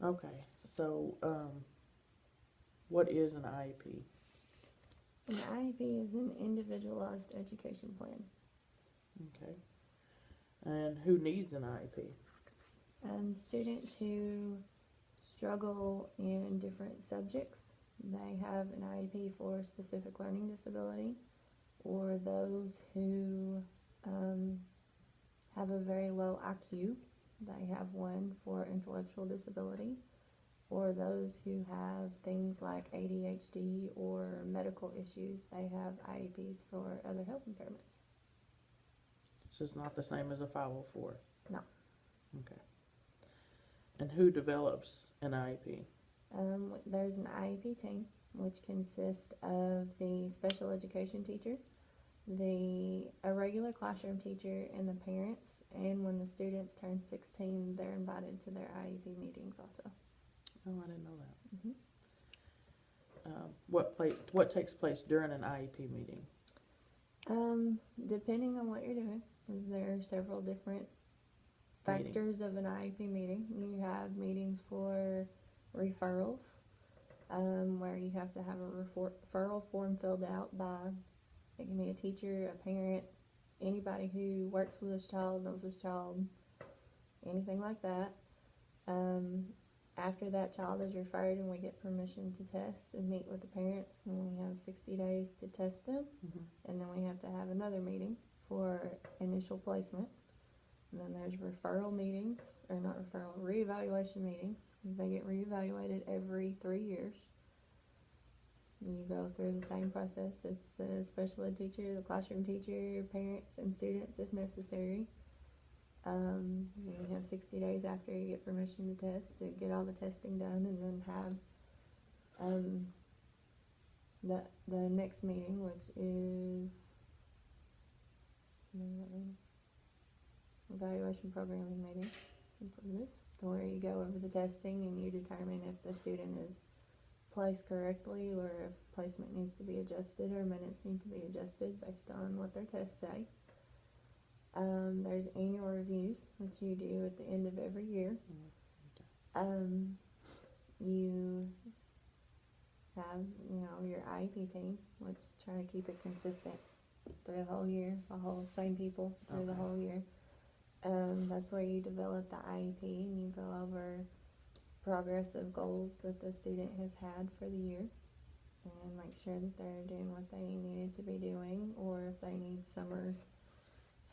Okay, so what is an IEP? An IEP is an individualized education plan. Okay, and who needs an IEP? Students who struggle in different subjects, they have an IEP for specific learning disability, or those who have a very low IQ, they have one for intellectual disability, or those who have things like ADHD or medical issues, they have IEPs for other health impairments. So it's not the same as a 504? No. Okay. And who develops an IEP? There's an IEP team, which consists of the special education teacher, a regular classroom teacher, and the parents. And when the students turn 16, they're invited to their IEP meetings also. Oh, I didn't know that. Mm-hmm. What takes place during an IEP meeting? Depending on what you're doing, because there are several different factors of an IEP meeting. You have meetings for referrals, where you have to have a referral form filled out by, it can be a teacher, a parent, anybody who works with this child, knows this child, anything like that. After that child is referred and we get permission to test and meet with the parents, and we have 60 days to test them, and then we have to have another meeting for initial placement. And then there's referral meetings, or not referral, reevaluation meetings. They get reevaluated every 3 years. You go through the same process. It's the special ed teacher, the classroom teacher, parents, and students if necessary. You have 60 days after you get permission to test to get all the testing done, and then have the next meeting, which is evaluation programming meeting. Where you go over the testing and you determine if the student is placed correctly, or if placement needs to be adjusted, or minutes need to be adjusted based on what their tests say. There's annual reviews, which you do at the end of every year. You have, your IEP team, which try to keep it consistent through the whole year, same people through the whole year. That's where you develop the IEP and you go over progress of goals that the student has had for the year, and make sure that they're doing what they needed to be doing, or if they need summer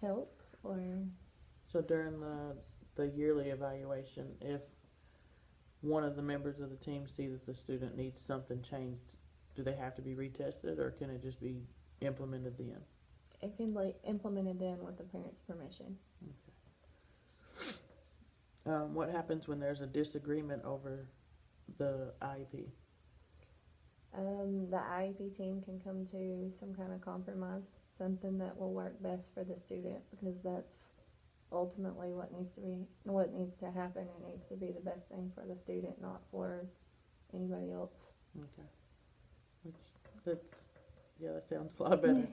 help. Or so during the yearly evaluation, if one of the members of the team see that the student needs something changed, do they have to be retested, or can it just be implemented then? It can be implemented then with the parent's permission. Okay. What happens when there's a disagreement over the IEP? The IEP team can come to some kind of compromise, something that will work best for the student, because that's ultimately what needs to happen. It needs to be the best thing for the student, not for anybody else. Okay. That sounds a lot better.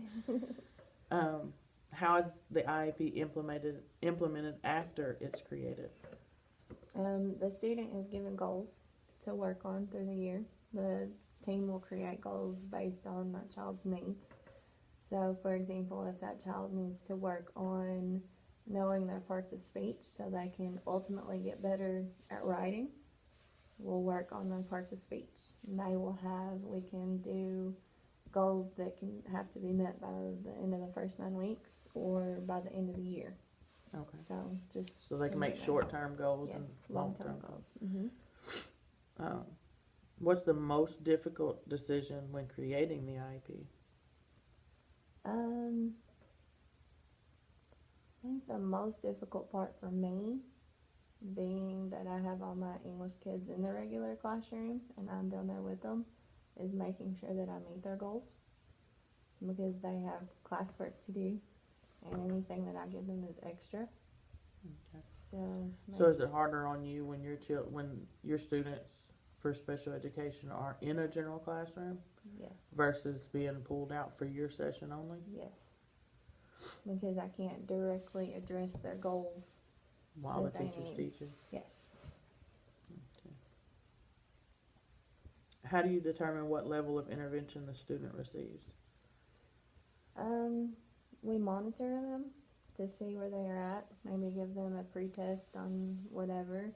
How is the IEP implemented after it's created? The student is given goals to work on through the year. The team will create goals based on that child's needs. So, for example, if that child needs to work on knowing their parts of speech so they can ultimately get better at writing, we'll work on the parts of speech. And we can do goals that can have to be met by the end of the first 9 weeks or by the end of the year. Okay. So they can make short-term goals and long-term goals. Mm-hmm. What's the most difficult decision when creating the IEP? I think the most difficult part for me, being that I have all my English kids in the regular classroom and I'm down there with them, is making sure that I meet their goals, because they have classwork to do, and anything that I give them is extra. Okay. So is it harder on you when your students for special education are in a general classroom? Yes. Versus being pulled out for your session only? Yes. Because I can't directly address their goals while the teacher's teaching? Yes. Okay. how do you determine what level of intervention the student receives? We monitor them to see where they are at, maybe give them a pre-test on whatever.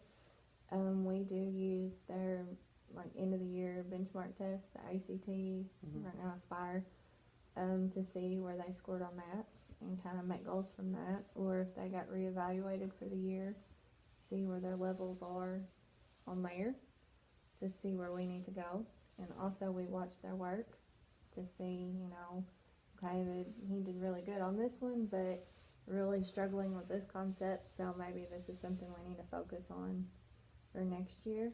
We do use their like end of the year benchmark test, the ACT, right now Aspire, to see where they scored on that and kind of make goals from that, or if they got reevaluated for the year, see where their levels are on there to see where we need to go. And also we watch their work to see, okay, he did really good on this one, but really struggling with this concept, so maybe this is something we need to focus on for next year.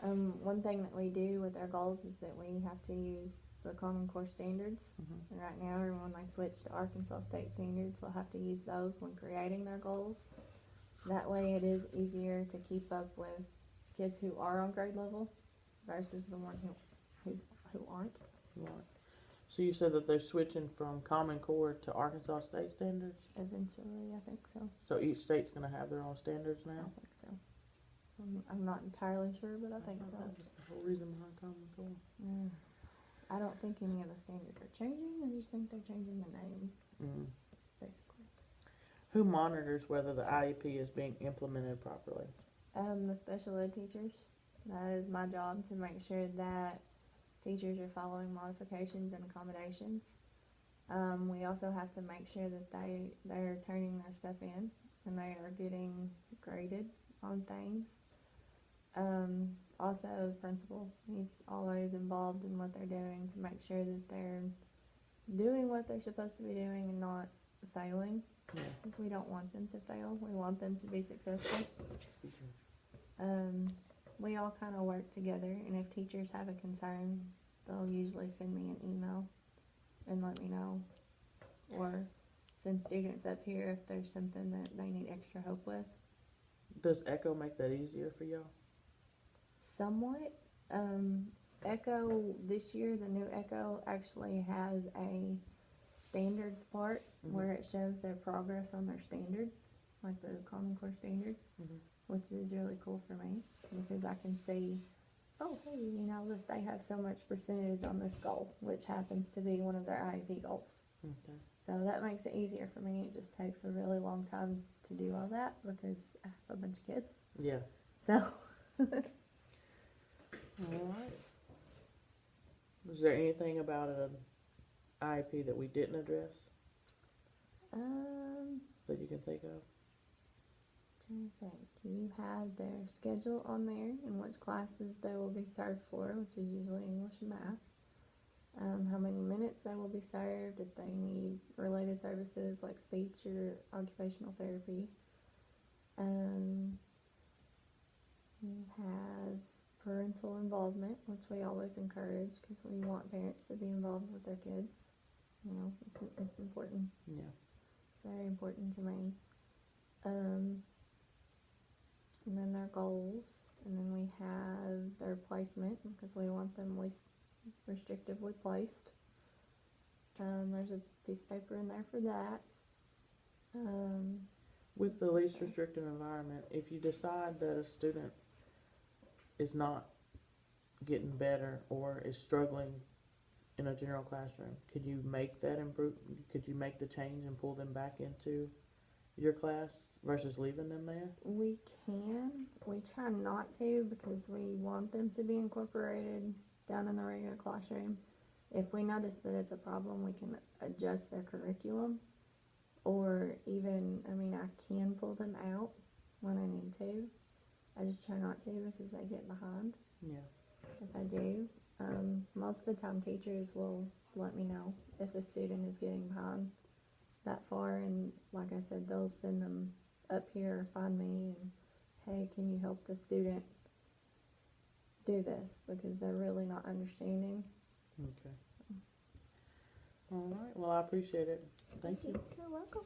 One thing that we do with our goals is that we have to use the Common Core standards. And right now, when they switch to Arkansas State standards, we'll have to use those when creating their goals. That way it is easier to keep up with kids who are on grade level versus the one who aren't. Right. So you said that they're switching from Common Core to Arkansas State standards? Eventually, I think so. So each state's going to have their own standards now? I think so. I'm not entirely sure, but I think so. That was the whole reason behind Common Core. I don't think any of the standards are changing. I just think they're changing the name, basically. Who monitors whether the IEP is being implemented properly? The special ed teachers. That is my job, to make sure that teachers are following modifications and accommodations. We also have to make sure that they're turning their stuff in and they are getting graded on things. Also, the principal, he's always involved in what they're doing to make sure that they're doing what they're supposed to be doing and not failing. Because we don't want them to fail. We want them to be successful. We all kind of work together, and if teachers have a concern, they'll usually send me an email and let me know, or send students up here if there's something that they need extra help with. Does ECHO make that easier for y'all? Somewhat. ECHO, this year, the new ECHO actually has a standards part where it shows their progress on their standards, like the Common Core standards, which is really cool for me because I can see, oh, hey, they have so much percentage on this goal, which happens to be one of their IEP goals. Okay. So that makes it easier for me. It just takes a really long time to do all that because I have a bunch of kids. Yeah. So. Alright. Was there anything about an IEP that we didn't address that you can think of? Trying to think. You have their schedule on there and which classes they will be served for, which is usually English and math. How many minutes they will be served, if they need related services like speech or occupational therapy. You have parental involvement, which we always encourage because we want parents to be involved with their kids. It's important. Yeah. It's very important to me. And then their goals, and then we have their placement because we want them least restrictively placed. There's a piece of paper in there for that. With the least restrictive environment, if you decide that a student is not getting better or is struggling in a general classroom, could you make that could you make the change and pull them back into your class versus leaving them there? We can. We try not to because we want them to be incorporated down in the regular classroom. If we notice that it's a problem, we can adjust their curriculum, or even, I can pull them out when I need to. I just try not to because they get behind. Yeah. If I do, most of the time teachers will let me know if a student is getting behind that far, and like I said, they'll send them up here or find me and, hey, can you help the student do this, because they're really not understanding. Okay. All right. Well, I appreciate it. Thank you. You're welcome.